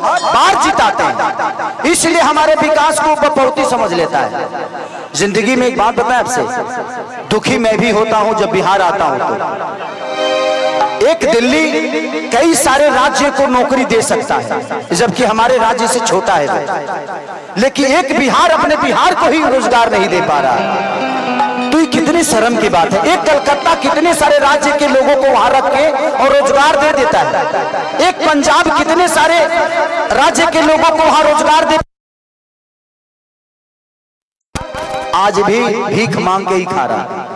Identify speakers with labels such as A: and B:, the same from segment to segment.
A: बार जिताते हैं, इसलिए हमारे विकास को बपौती समझ लेता है। जिंदगी में एक बात बताएं आपसे, दुखी मैं भी होता हूं जब बिहार आता हूं तो। एक दिल्ली कई सारे राज्य को नौकरी दे सकता है, जबकि हमारे राज्य से छोटा है, लेकिन एक बिहार अपने बिहार को ही रोजगार नहीं दे पा रहा है। तो ये कितनी शर्म की बात है। एक कलकत्ता कितने सारे राज्य के लोगों को वहां रख के और रोजगार दे देता है। एक पंजाब कितने सारे राज्य के लोगों को वहां रोजगार दे, आज भी भीख मांग के ही खा रहा है।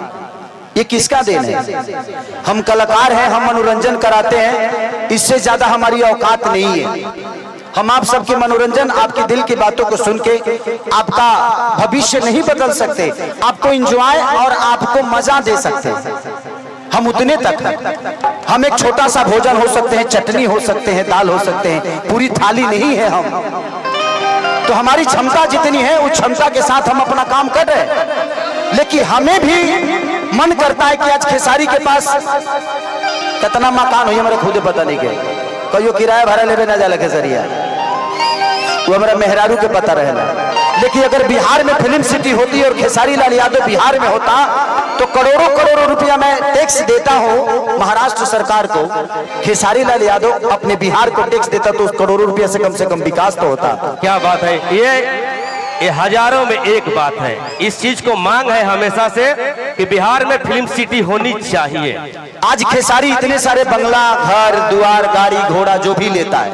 A: ये किसका देन है? हम कलाकार हैं, हम मनोरंजन कराते हैं, इससे ज्यादा हमारी औकात नहीं है। हम आप सबके मनोरंजन, आपके दिल की बातों को सुन के आपका भविष्य नहीं बदल सकते, आपको एंजॉय और आपको मजा दे सकते हैं, हम उतने तक हैं। हम एक छोटा सा भोजन हो सकते हैं, चटनी हो सकते हैं, दाल हो सकते हैं, पूरी थाली नहीं है हम। तो हमारी क्षमता जितनी है उस क्षमता के साथ हम अपना काम कर रहे हैं। लेकिन हमें भी मन करता है कि आज खेसारी के पास कितना मकान हो, हमारा खुद पता नहीं के कहियो किराया भाड़ा लेवे ना जाला खेसरिया, वो हमारा मेहरारू के पता रहेला। लेकिन अगर बिहार में फिल्म सिटी होती और खेसारी लाल यादव बिहार में होता तो करोड़ों करोड़ों रुपया मैं टैक्स देता हूं महाराष्ट्र सरकार को, खेसारी लाल यादव अपने बिहार को टैक्स देता तो करोड़ों रुपया से कम विकास तो होता।
B: क्या बात है, ये हजारों में एक बात है। इस चीज को मांग है हमेशा से कि बिहार में फिल्म सिटी होनी चाहिए।
A: आज खेसारी इतने सारे बंगला, घर द्वार, गाड़ी घोड़ा जो भी लेता है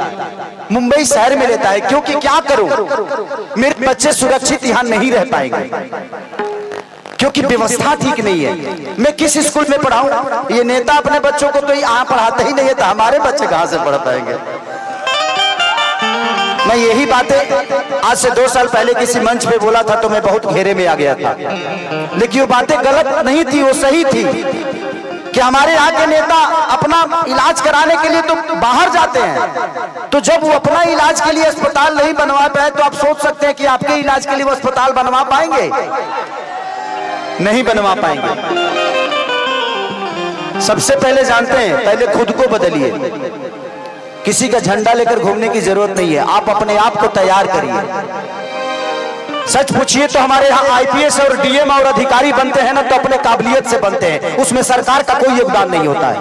A: मुंबई शहर में लेता है, क्योंकि क्या करूं, मेरे बच्चे सुरक्षित यहां नहीं रह पाएंगे, क्योंकि व्यवस्था ठीक नहीं है। मैं किस स्कूल में पढ़ाऊं? ये नेता अपने बच्चों को तो यहाँ पढ़ाते ही नहीं है, तो हमारे बच्चे कहां से पढ़ पाएंगे? मैं यही बातें आज से 2 साल पहले किसी मंच पे बोला था तो मैं बहुत घेरे में आ गया था, लेकिन वो बातें गलत नहीं थी, वो सही थी कि हमारे यहाँ के नेता अपना इलाज कराने के लिए तो बाहर जाते हैं, तो जब वो अपना इलाज के लिए अस्पताल नहीं बनवा पाए तो आप सोच सकते हैं कि आपके इलाज के लिए वो अस्पताल बनवा पाएंगे? नहीं बनवा पाएंगे। सबसे पहले जानते हैं, पहले खुद को बदलिए। किसी का झंडा लेकर घूमने की जरूरत नहीं है, आप अपने आप को तैयार करिए। सच पूछिए तो हमारे यहाँ आईपीएस और डीएम और अधिकारी बनते हैं ना तो अपने काबिलियत से बनते हैं, उसमें सरकार का कोई योगदान नहीं होता है।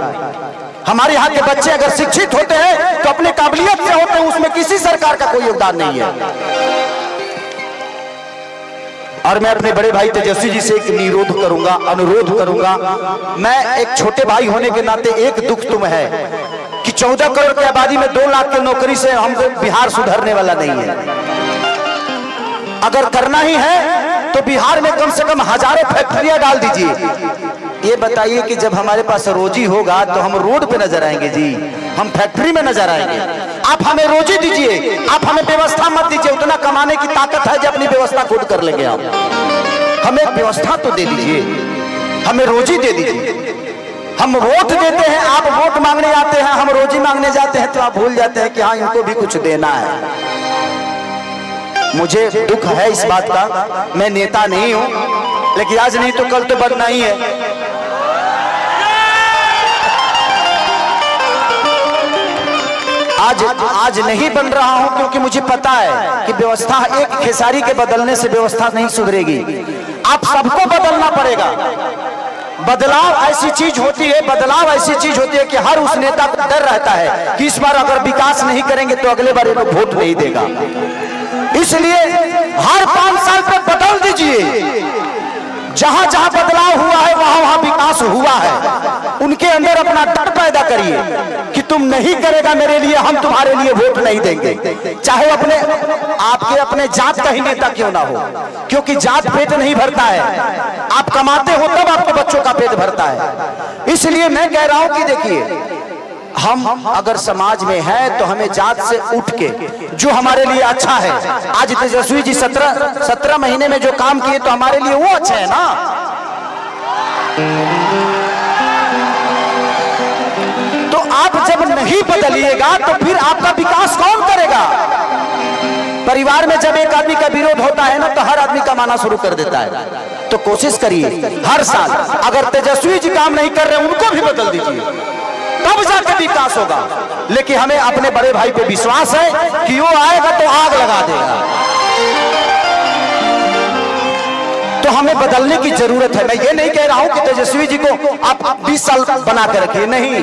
A: हमारे यहाँ के बच्चे अगर शिक्षित होते हैं तो अपने काबिलियत से होते हैं, उसमें किसी सरकार का कोई योगदान नहीं है। और मैं अपने बड़े भाई तेजस्वी जी से एक अनुरोध करूंगा। मैं एक छोटे भाई होने के नाते एक दुख तुम है कि 14 करोड़ की आबादी में 2 लाख की नौकरी से हम बिहार सुधरने वाला नहीं है। अगर करना ही है तो बिहार में कम से कम हजारों फैक्ट्रियां डाल दीजिए। ये बताइए कि जब हमारे पास रोजी होगा तो हम रोड पे नजर आएंगे जी, हम फैक्ट्री में नजर आएंगे। आप हमें रोजी दीजिए, आप हमें व्यवस्था मत दीजिए। उतना कमाने की ताकत है जो अपनी व्यवस्था खुद कर लेंगे। आप हमें व्यवस्था तो दे दीजिए, हमें रोजी दे दीजिए। हम वोट देते हैं, आप वोट मांगने आते हैं, हम रोजी मांगने जाते हैं तो आप भूल जाते हैं कि हाँ इनको भी कुछ देना है। मुझे दुख है इस बात का, मैं नेता नहीं हूं, लेकिन आज नहीं तो कल तो बनना ही है। आज नहीं बन रहा हूं क्योंकि मुझे पता है कि व्यवस्था एक खेसारी के बदलने से व्यवस्था नहीं सुधरेगी। आप सबको बदलना पड़ेगा। बदलाव ऐसी चीज होती है कि हर उस नेता को डर रहता है कि इस बार अगर विकास नहीं करेंगे तो अगले बार ये लोग वोट नहीं देगा। इसलिए हर 5 साल पे बदल दीजिए। जहां जहां बदलाव हुआ है वहां वहां विकास हुआ है। उनके अंदर अपना डर पैदा करिए कि तुम नहीं करेगा मेरे लिए, हम तुम्हारे लिए वोट नहीं देंगे, चाहे आपके अपने जात का ही नेता क्यों ना हो, क्योंकि जात पेट नहीं भरता है। आप कमाते हो तब आपके बच्चों का पेट भरता है। इसलिए मैं कह रहा हूं कि देखिए, हम अगर समाज में है तो हमें जात से उठ के जो हमारे लिए अच्छा है, आज तेजस्वी जी 17 महीने में जो काम किए तो हमारे लिए वो अच्छा है ना। तो आप जब नहीं बदलिएगा तो फिर आपका विकास कौन करेगा? परिवार में जब एक आदमी का विरोध होता है ना तो हर आदमी कमाना शुरू कर देता है। तो कोशिश करिए हर साल, अगर तेजस्वी जी काम नहीं कर रहे उनको भी बदल दीजिए। तब जाके विकास होगा। लेकिन हमें अपने बड़े भाई पे विश्वास है कि वो आएगा तो आग लगा देगा। तो हमें बदलने की जरूरत है। मैं ये नहीं कह रहा हूं कि तेजस्वी जी को आप 20 साल बना कर रखिए, नहीं।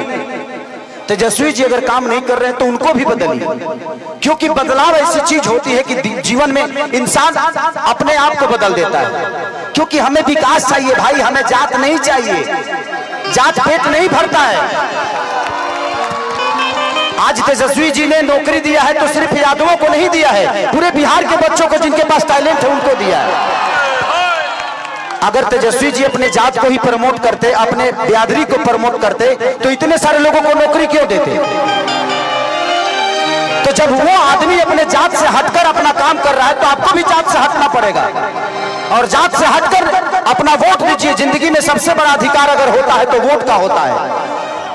A: तेजस्वी जी अगर काम नहीं कर रहे हैं तो उनको भी बदलिए, क्योंकि बदलाव ऐसी चीज होती है कि जीवन में इंसान अपने आप को बदल देता है। क्योंकि हमें विकास चाहिए भाई, हमें जात नहीं चाहिए। जात पेट नहीं भरता है। आज तेजस्वी जी ने नौकरी दिया है तो सिर्फ यादवों को नहीं दिया है, पूरे बिहार के बच्चों को जिनके पास टैलेंट है उनको दिया है। अगर तेजस्वी जी अपने जात को ही प्रमोट करते, अपने बिरादरी को प्रमोट करते, तो इतने सारे लोगों को नौकरी क्यों देते? तो जब वो आदमी अपने जात से हटकर अपना काम कर रहा है तो आपको भी जात से हटना पड़ेगा और जात से हटकर अपना वोट दीजिए। जिंदगी में सबसे बड़ा अधिकार अगर होता है तो वोट का होता है।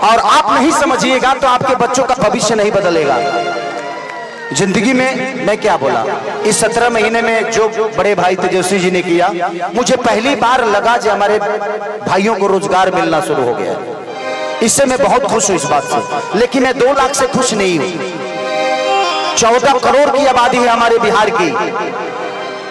A: और आप नहीं समझिएगा तो आपके बच्चों का भविष्य नहीं बदलेगा। जिंदगी में मैं क्या बोला, इस 17 महीने में जो बड़े भाई तेजस्वी जी ने किया, मुझे पहली बार लगा कि हमारे भाइयों को रोजगार मिलना शुरू हो गया। इससे मैं बहुत खुश हूं इस बात से। लेकिन मैं 2 लाख से खुश नहीं हूं। 14 करोड़ की आबादी है हमारे बिहार की।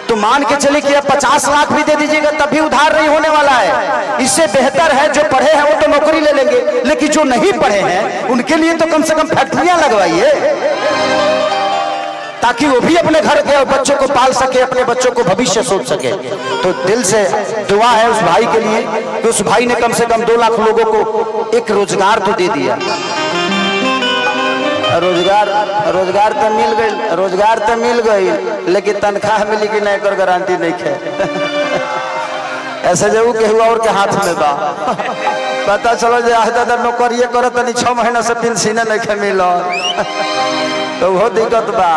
A: तो मान के चले कि अब 50 लाख भी दे दीजिएगा तब भी उधार नहीं होने वाला है। इससे बेहतर है जो पढ़े हैं वो तो नौकरी ले लेंगे, लेकिन जो नहीं पढ़े हैं उनके लिए तो कम से कम फैक्ट्रियां लगवाइए, ताकि वो भी अपने घर के बच्चों को पाल सके, अपने बच्चों को भविष्य सोच सके। तो दिल से दुआ है उस भाई के लिए कि उस भाई ने कम से कम 2 लाख लोगों को एक रोजगार तो दे दिया। रोजगार तो मिल गई, लेकिन तनख्वाह मिली कि नहीं कर गारंटी नहीं है। ऐसे जरूर के हुआ और के हाथ में बा पता चलो जे दादा नौकरिए करो तनी 6 महीना से पेंशन नहीं मिल तो वो दिक्कत बा।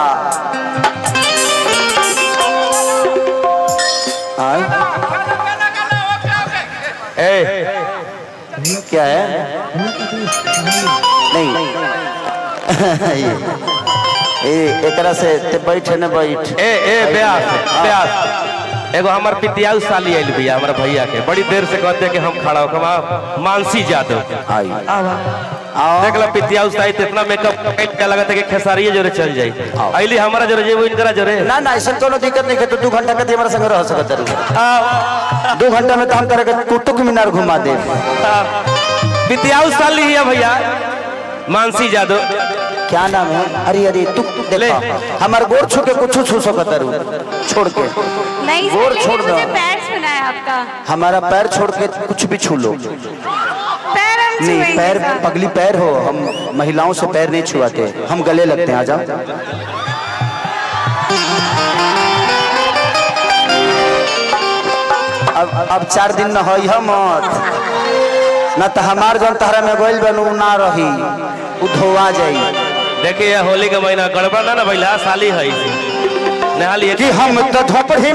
A: क्या है नहीं एकरा से बैठ न बैठ
B: ब्यास एगो हमार पितियाऊ साली आइल भैया हमारा भैया के, बड़ी देर से कहते कि हम खड़ा हो। मानसी यादव देख लो पितियाऊ साली इतना मेकअप क्या लगता है कि खेसारिये जोरे चल जाई। आइली हमारा जोरे जेबो इनकरा जोरे ना
A: ऐसा कोनो दिक्कत नहीं है। तो 2 घंटा के हमारा संग रह सकत है। 2 घंटा में तो हम करे कुतुब मीनार घुमा दे।
B: पितियाऊ साली है भैया मानसी यादव।
A: क्या नाम है? अरे तू देखो हमार गोर छू के कुछ छू सकत है, छोड़ के
C: नहीं
A: गोर छोड़ दो।
C: पैर छूना है आपका।
A: हमारा पैर छोड़ के कुछ भी छू लो। नहीं पैर पगली पैर हो, हम महिलाओं से पैर नहीं छुआते, हम गले लगते हैं। आ जाओ। अब 4 दिन न हो मत ना तो हमार जन तहरा में गोइल बनू ना रही उ धोआ जाई।
B: देखिए होली का महीना गड़बड़ ना भैया साली है कि हम तो धोपड़ी